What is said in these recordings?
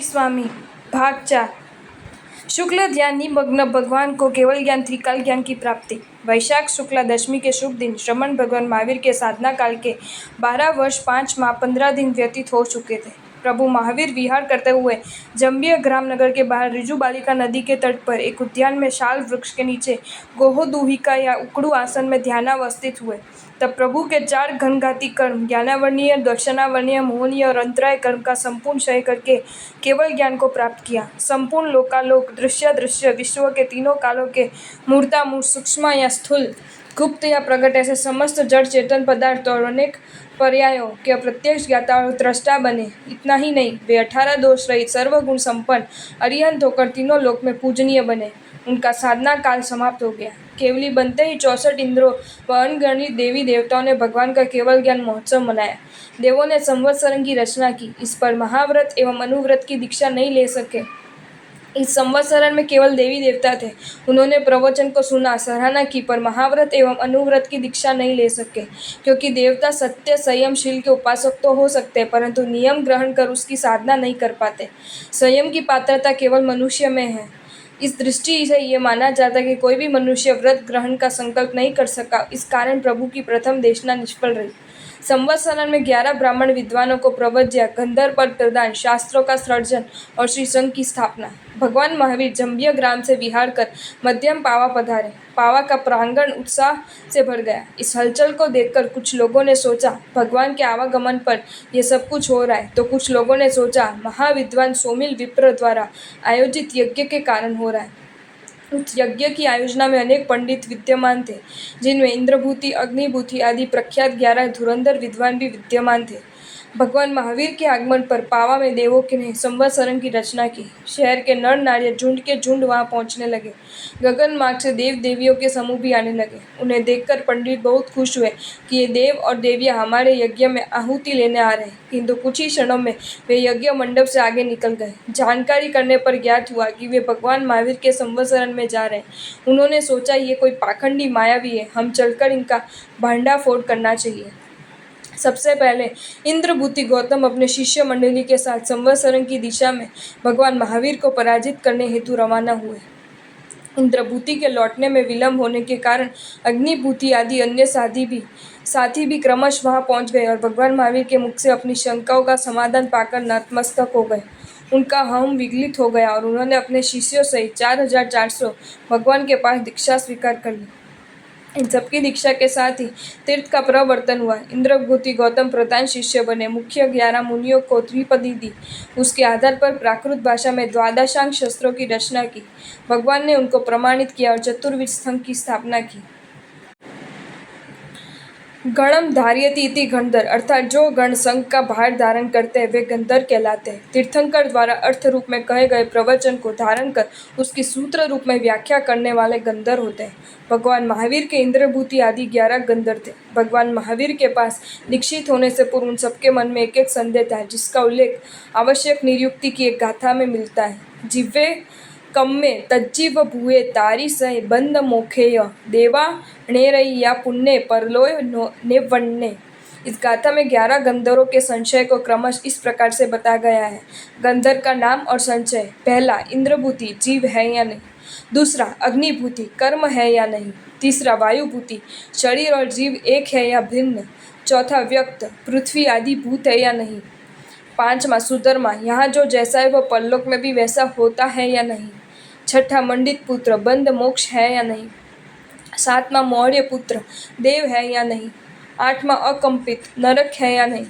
स्वामी भाग 4। शुक्ल ध्यान निमग्न भगवान को केवल ज्ञान त्रिकाल ज्ञान की प्राप्ति। वैशाख शुक्ला दशमी के शुभ दिन श्रमण भगवान महावीर के साधना काल के 12 वर्ष 5 माह 15 दिन व्यतीत हो चुके थे। प्रभु महावीर विहार करते हुए जंबिया ग्राम नगर के बाहर रिजु बालिका नदी के तट पर एक उद्यान में शाल वृक्ष के नीचे गोहोदुहिका या उकड़ू आसन में ध्यानावस्थित हुए। तब प्रभु के 4 घनघाती कर्म ज्ञानावर्णीय, दर्शनावर्णीय, मोहनीय और अंतराय कर्म का संपूर्ण क्षय करके केवल ज्ञान को प्राप्त किया। संपूर्ण लोकालोक, दृश्य विश्व के तीनों कालों के मूर्तामूर्त, सूक्ष्म या स्थूल, गुप्त या प्रकट ऐसे समस्त जड़ चेतन पदार्थ और अनेक पर्यायों के प्रत्यक्ष ज्ञाता और दृष्टा बने। इतना ही नहीं, वे 18 दोष रहित सर्वगुण संपन्न अरिहंत होकर तीनों लोक में पूजनीय बने। उनका साधना काल समाप्त हो गया। केवली बनते ही 64 इंद्रों व अनगणित देवी देवताओं ने भगवान का केवल ज्ञान महोत्सव मनाया। देवों ने संवत्सरण की रचना की। इस पर महाव्रत एवं अनुव्रत की दीक्षा नहीं ले सके। इस संवत्सरण में केवल देवी देवता थे। उन्होंने प्रवचन को सुना, सराहना की, पर महाव्रत एवं अनुव्रत की दीक्षा नहीं ले सके, क्योंकि देवता सत्य संयमशील के उपासक तो हो सकते हैं, परंतु नियम ग्रहण कर उसकी साधना नहीं कर पाते। संयम की पात्रता केवल मनुष्य में है। इस दृष्टि से ये माना जाता है कि कोई भी मनुष्य व्रत ग्रहण का संकल्प नहीं कर सका। इस कारण प्रभु की प्रथम देशना निष्फल रही। संवत्सरण में 11 ब्राह्मण विद्वानों को प्रवज्या, गंधर्व पद प्रदान, शास्त्रों का सृजन और श्री संघ की स्थापना। भगवान महावीर जंबिया ग्राम से विहार कर मध्यम पावा पधारे। पावा का प्रांगण उत्साह से भर गया। इस हलचल को देखकर कुछ लोगों ने सोचा, भगवान के आवागमन पर यह सब कुछ हो रहा है, तो कुछ लोगों ने सोचा, महाविद्वान सोमिल विप्र द्वारा आयोजित यज्ञ के कारण हो रहा है। उस यज्ञ की आयोजना में अनेक पंडित विद्यमान थे, जिनमें इंद्रभूति, अग्निभूति आदि प्रख्यात 11 धुरंधर विद्वान भी विद्यमान थे। भगवान महावीर के आगमन पर पावा में देवों ने संवत्सरण की रचना की। शहर के नर नारी झुंड के झुंड वहां पहुंचने लगे। गगन मार्ग से देव देवियों के समूह भी आने लगे। उन्हें देखकर पंडित बहुत खुश हुए कि ये देव और देवियां हमारे यज्ञ में आहुति लेने आ रहे हैं, किंतु कुछ ही क्षणों में वे यज्ञ मंडप से आगे निकल गए। जानकारी करने पर ज्ञात हुआ कि वे भगवान महावीर के संवत्सरण में जा रहे हैं। उन्होंने सोचा, ये कोई पाखंडी मायावी है, हम चलकर इनका भांडाफोड़ करना चाहिए। सबसे पहले इंद्रभूति गौतम अपने शिष्य मंडली के साथ संवत्सरण की दिशा में भगवान महावीर को पराजित करने हेतु रवाना हुए। इंद्रभूति के लौटने में विलंब होने के कारण अग्निभूति आदि अन्य साथी भी क्रमश वहां पहुंच गए और भगवान महावीर के मुख से अपनी शंकाओं का समाधान पाकर नतमस्तक हो गए। उनका हम विगलित हो गया और उन्होंने अपने शिष्यों सहित 4400 भगवान के पास दीक्षा स्वीकार कर ली। इन सबकी दीक्षा के साथ ही तीर्थ का प्रवर्तन हुआ। इंद्रभूति गौतम प्रधान शिष्य बने। मुख्य 11 मुनियों को त्रिपदी दी। उसके आधार पर प्राकृत भाषा में द्वादशांग शस्त्रों की रचना की। भगवान ने उनको प्रमाणित किया और चतुर्विध संघ की स्थापना की। गणम धारयति इति गणधर, अर्थात जो गण संघ का भार धारण करते हैं वे गंधर कहलाते हैं। तीर्थंकर द्वारा अर्थ रूप में कहे गए प्रवचन को धारण कर उसकी सूत्र रूप में व्याख्या करने वाले गंधर होते हैं। भगवान महावीर के इंद्रभूति आदि 11 गंधर थे। भगवान महावीर के पास दीक्षित होने से पूर्व उन सबके मन में एक संदेह था, जिसका उल्लेख आवश्यक निरुक्ति की एक गाथा में मिलता है। जिव्वे कम्मे तज्जीव भूये तारी सय बंद मोखेय देवा णेरय्या पुण्य परलोय नेवण्णे। इस गाथा में 11 गंधर्वों के संशय को क्रमश इस प्रकार से बताया गया है। गंधर्व का नाम और संशय। पहला, इंद्रभूति जीव है या नहीं। दूसरा, अग्निभूति कर्म है या नहीं। तीसरा, वायुभूति शरीर और जीव एक है या भिन्न। चौथा, व्यक्त पृथ्वी आदि भूत है या नहीं। पांचवा, सुधर्मा यहाँ जो जैसा है वह परलोक में भी वैसा होता है या नहीं। छठा, मंडित पुत्र बंध मोक्ष है या नहीं। सातवां, मौर्य पुत्र देव है या नहीं। आठवां, अकंपित नरक है या नहीं।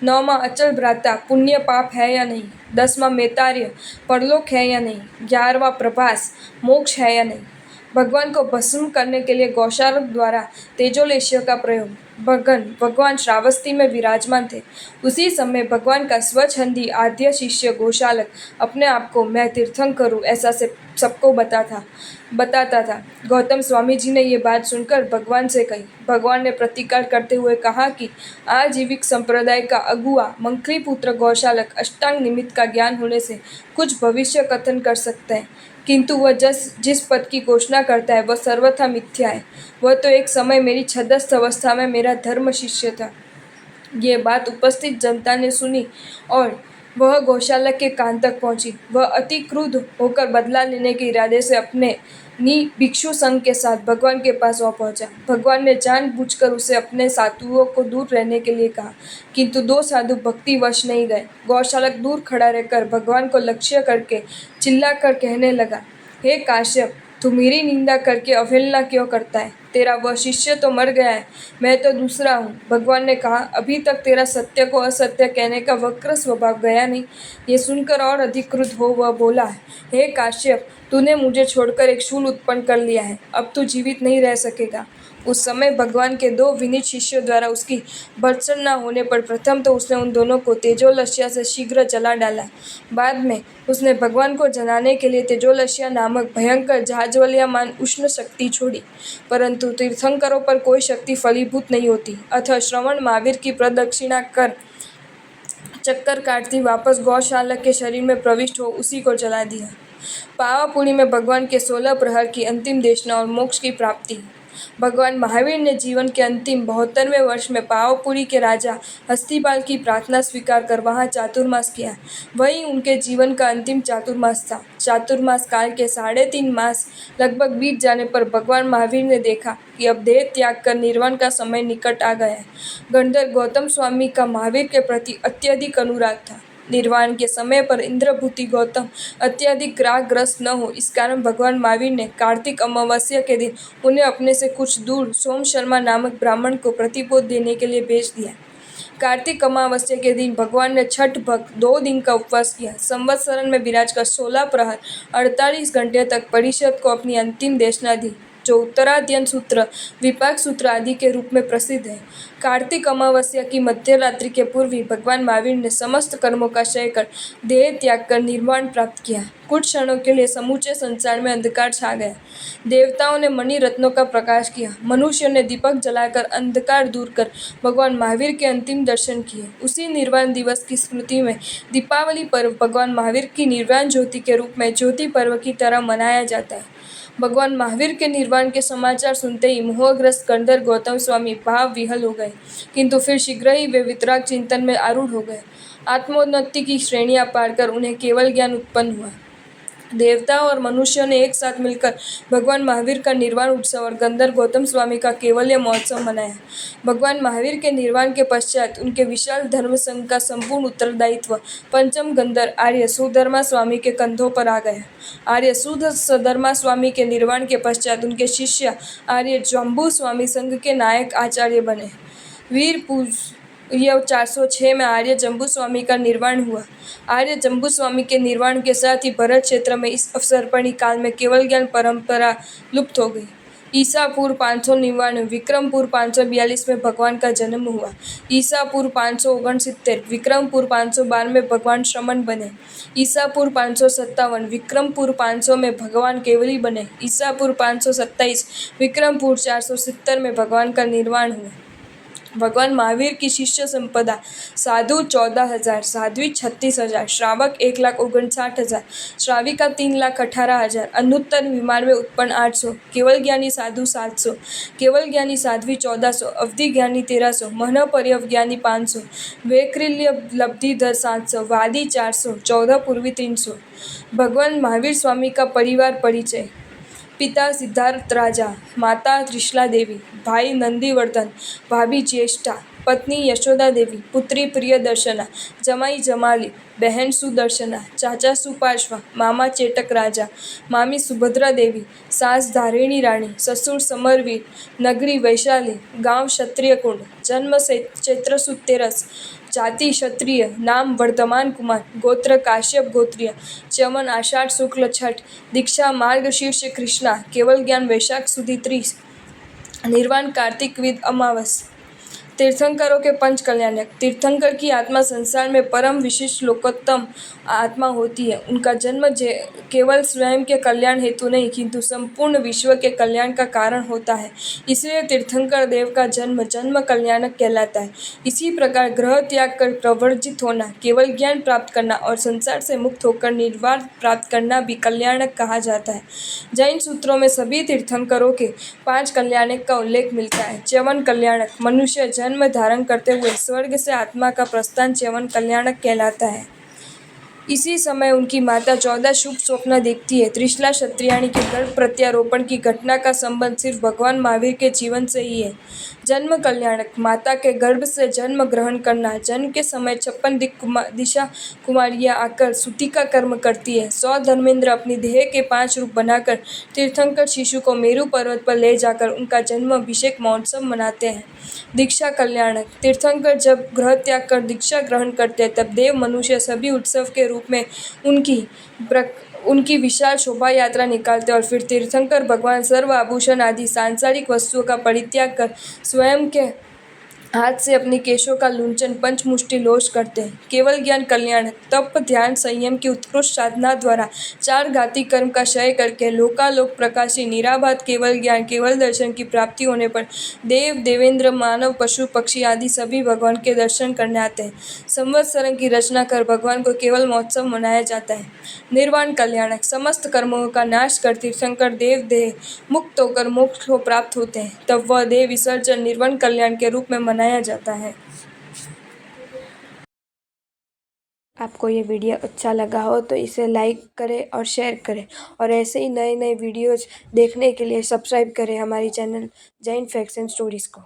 नौवां, अचल भ्राता पुण्य पाप है या नहीं। 10वां, मेतार्य परलोक है या नहीं। 11वां, प्रभास मोक्ष है या नहीं। भगवान को भस्म करने के लिए गौशालक द्वारा तेजोलेश्य का प्रयोग। भगवान श्रावस्ती में विराजमान थे। उसी समय भगवान का स्वच्छंदी आद्य शिष्य गौशालक अपने आप को मैं तीर्थंकर हूँ ऐसा से सबको बताता था। गौतम स्वामी जी ने ये बात सुनकर भगवान से कही। भगवान ने प्रतिकार करते हुए कहा कि आजीविक संप्रदाय का अगुआ मंकलीपुत्र गौशालक अष्टांग निमित्त का ज्ञान होने से कुछ भविष्य कथन कर सकता है, किंतु वह जिस पद की घोषणा करता है वह सर्वथा मिथ्या है। वह तो एक समय मेरी छदस्थ अवस्था में मेरा धर्म शिष्य था। ये बात उपस्थित जनता ने सुनी और वह गौशाला के कान तक पहुंची। वह अति क्रुद्ध होकर बदला लेने के इरादे से अपने भिक्षु संघ के साथ भगवान के पास आ पहुंचा। भगवान ने जानबूझकर उसे अपने साधुओं को दूर रहने के लिए कहा, किंतु दो साधु भक्तिवश नहीं गए। गौशालक दूर खड़ा रहकर भगवान को लक्ष्य करके चिल्लाकर कहने लगा, हे काश्यप, तू मेरी निंदा करके अवहेलना क्यों करता है? तेरा वह शिष्य तो मर गया है, मैं तो दूसरा हूँ। भगवान ने कहा, अभी तक तेरा सत्य को असत्य कहने का वक्र स्वभाव गया नहीं। ये सुनकर और अधिक क्रुद्ध हो वह बोला, हे काश्यप, तूने मुझे छोड़कर एक शूल उत्पन्न कर लिया है, अब तू जीवित नहीं रह सकेगा। उस समय भगवान के दो विनीत शिष्यों द्वारा उसकी भर्त्सना होने पर प्रथम तो उसने उन दोनों को तेजोलस्या से शीघ्र जला डाला। बाद में उसने भगवान को जलाने के लिए तेजोलस्या नामक भयंकर जाज्वल्यमान उष्ण शक्ति छोड़ी। परंतु तीर्थंकरों पर कोई शक्ति फलीभूत नहीं होती। अतः श्रवण महावीर की प्रदक्षिणा कर चक्कर काटती वापस गौशाला के शरीर में प्रविष्ट हो उसी को जला दिया। पावापुरी में भगवान के 16 प्रहर की अंतिम देशना और मोक्ष की प्राप्ति। भगवान महावीर ने जीवन के अंतिम 72वें वर्ष में पावापुरी के राजा हस्तिपाल की प्रार्थना स्वीकार कर वहां चातुर्मास किया। वही उनके जीवन का अंतिम चातुर्मास था। चातुर्मास काल के 3.5 मास लगभग बीत जाने पर भगवान महावीर ने देखा कि अब देह त्याग कर निर्वाण का समय निकट आ गया है। गणधर गौतम स्वामी का महावीर के प्रति अत्यधिक अनुराग था। निर्वाण के समय पर इंद्रभूति गौतम अत्यधिक रागग्रस्त न हो, इस कारण भगवान महावीर ने कार्तिक अमावस्या के दिन उन्हें अपने से कुछ दूर सोम शर्मा नामक ब्राह्मण को प्रतिपोध देने के लिए भेज दिया। कार्तिक अमावस्या के दिन भगवान ने छठ भक्त 2 दिन का उपवास किया। संवत्सरण में विराजकर 16 प्रहर 48 घंटे तक परिषद को अपनी अंतिम देशना दी, जो उत्तराध्ययन सूत्र, विपाक सूत्र आदि के रूप में प्रसिद्ध है। कार्तिक अमावस्या की मध्य रात्रि के पूर्व ही भगवान महावीर ने समस्त कर्मों का क्षय कर देह त्याग कर निर्वाण प्राप्त किया। कुछ क्षणों के लिए समूचे संसार में अंधकार छा गया। देवताओं ने मणि रत्नों का प्रकाश किया, मनुष्यों ने दीपक जलाकर अंधकार दूर कर भगवान महावीर के अंतिम दर्शन किए। उसी निर्वाण दिवस की स्मृति में दीपावली पर्व भगवान महावीर की निर्वाण ज्योति के रूप में ज्योति पर्व की तरह मनाया जाता है। भगवान महावीर के निर्वाण के समाचार सुनते ही मोहग्रस्त गणधर गौतम स्वामी भाव विह्वल हो गए, किंतु फिर शीघ्र ही वे वितराग चिंतन में आरूढ़ हो गए। आत्मोन्नति की श्रेणियां पार कर उन्हें केवल ज्ञान उत्पन्न हुआ। देवताओं और मनुष्यों ने एक साथ मिलकर भगवान महावीर का निर्वाण उत्सव और गणधर गौतम स्वामी का केवल्य महोत्सव मनाया। भगवान महावीर के निर्वाण के पश्चात उनके विशाल धर्म संघ का संपूर्ण उत्तरदायित्व पंचम गणधर आर्य सुधर्मा स्वामी के कंधों पर आ गया। आर्य सुधर्मा स्वामी के निर्वाण के पश्चात उनके शिष्य आर्य जम्बू स्वामी संघ के नायक आचार्य बने। वीर यह 406 में आर्य जम्बू स्वामी का निर्वाण हुआ। आर्य जम्बू स्वामी के निर्वाण के साथ ही भरत क्षेत्र में इस अवसर्पणी काल में केवल ज्ञान परंपरा लुप्त हो गई। ईसा पूर्व 599 विक्रम पूर्व 542 में भगवान का जन्म हुआ। ईसा पूर्व 569 विक्रम पूर्व 512 में भगवान श्रमण बने। ईसा पूर्व 557 विक्रम पूर्व 500 में भगवान केवली बने। ईसा पूर्व 527 विक्रम पूर्व 470 में भगवान का निर्वाण हुआ। भगवान महावीर की शिष्य संपदा: साधु 14,000, साध्वी 36,000, श्रावक 1,59,000, श्राविका 3,18,000, अनुत्तर विमान में उत्पन्न 800, केवल ज्ञानी साधु 700, केवल ज्ञानी साध्वी 1400, अवधि ज्ञानी 1300, महनपर्यव ज्ञानी 500, वैकल्य लब्धिधर 700, वादी 400, 14 पूर्वी 300। भगवान महावीर स्वामी का परिवार परिचय: पिता सिद्धार्थ राजा, माता त्रिशला देवी, भाई नंदीवर्धन, भाभी ज्येष्ठा, पत्नी यशोदा देवी, पुत्री प्रियदर्शना, जमाई जमाली, बहन सुदर्शना, चाचा सुपार्श्वा, मामा चेटक राजा, मामी सुभद्रा देवी, सास धारिणी रानी, ससुर समरवीर, नगरी वैशाली, गांव क्षत्रिय कुंड, जन्म चैत्र सुद 13, जाति क्षत्रिय, नाम वर्धमान कुमार, गोत्र काश्यप गोत्रीय, चमन आषाढ़ शुक्ल छठ, दीक्षा मार्गशीर्ष कृष्णा, केवल ज्ञान वैशाख सुदी 30, निर्वाण कार्तिक विद अमावस। तीर्थंकरों के पंच कल्याणक: तीर्थंकर की आत्मा संसार में परम विशिष्ट लोकोत्तम आत्मा होती है। उनका जन्म केवल स्वयं के कल्याण हेतु नहीं, किंतु संपूर्ण विश्व के कल्याण का कारण होता है। इसलिए तीर्थंकर देव का जन्म जन्म कल्याणक कहलाता है। इसी प्रकार ग्रह त्याग कर प्रवर्जित होना, केवल ज्ञान प्राप्त करना और संसार से मुक्त होकर निर्वाण प्राप्त करना भी कल्याणक कहा जाता है। जैन सूत्रों में सभी तीर्थंकरों के 5 कल्याणक का उल्लेख मिलता है। च्यवन कल्याणक: मनुष्य जन्म धारण करते हुए स्वर्ग से आत्मा का प्रस्थान च्यवन कल्याणक कहलाता है। इसी समय उनकी माता 14 शुभ स्वप्न देखती है। त्रिशला क्षत्रियाणी के गर्भ प्रत्यारोपण की घटना का संबंध सिर्फ भगवान महावीर के जीवन से ही है। जन्म कल्याणक, माता के गर्भ से जन्म ग्रहण करना। जन्म के समय 56 दिशा कुमारियां आकर सूतिका कर्म करती है। 100 धर्मेंद्र अपनी देह के 5 रूप बनाकर तीर्थंकर शिशु को मेरु पर्वत पर ले जाकर उनका जन्माभिषेक महोत्सव मनाते हैं। दीक्षा कल्याणक, तीर्थंकर जब गृह त्याग कर दीक्षा ग्रहण करते हैं तब देव मनुष्य सभी उत्सव के रूप में उनकी विशाल शोभा यात्रा निकालते हैं और फिर तीर्थंकर भगवान सर्व आभूषण आदि सांसारिक वस्तुओं का परित्याग कर स्वयं के हाथ से अपने केशों का लुंचन पंचमुष्टि लोष करते हैं। केवल ज्ञान कल्याण, तप ध्यान संयम की उत्कृष्ट साधना द्वारा 4 घाती कर्म का क्षय करके लोकालोक प्रकाशी निराबाध केवल ज्ञान केवल दर्शन की प्राप्ति होने पर देव देवेंद्र मानव पशु पक्षी आदि सभी भगवान के दर्शन करने आते हैं। संवत्सर की रचना कर भगवान को केवल महोत्सव मनाया जाता है। निर्वाण कल्याणक, समस्त कर्मों का नाश कर तीर्थंकर देव देह मुक्त होकर मोक्ष को प्राप्त होते हैं, तब वह देह विसर्जन निर्वाण कल्याण के रूप में मनाया जाता है। आपको ये वीडियो अच्छा लगा हो तो इसे लाइक करें और शेयर करें और ऐसे ही नए नए वीडियोज़ देखने के लिए सब्सक्राइब करें हमारी channel Jain facts and stories को।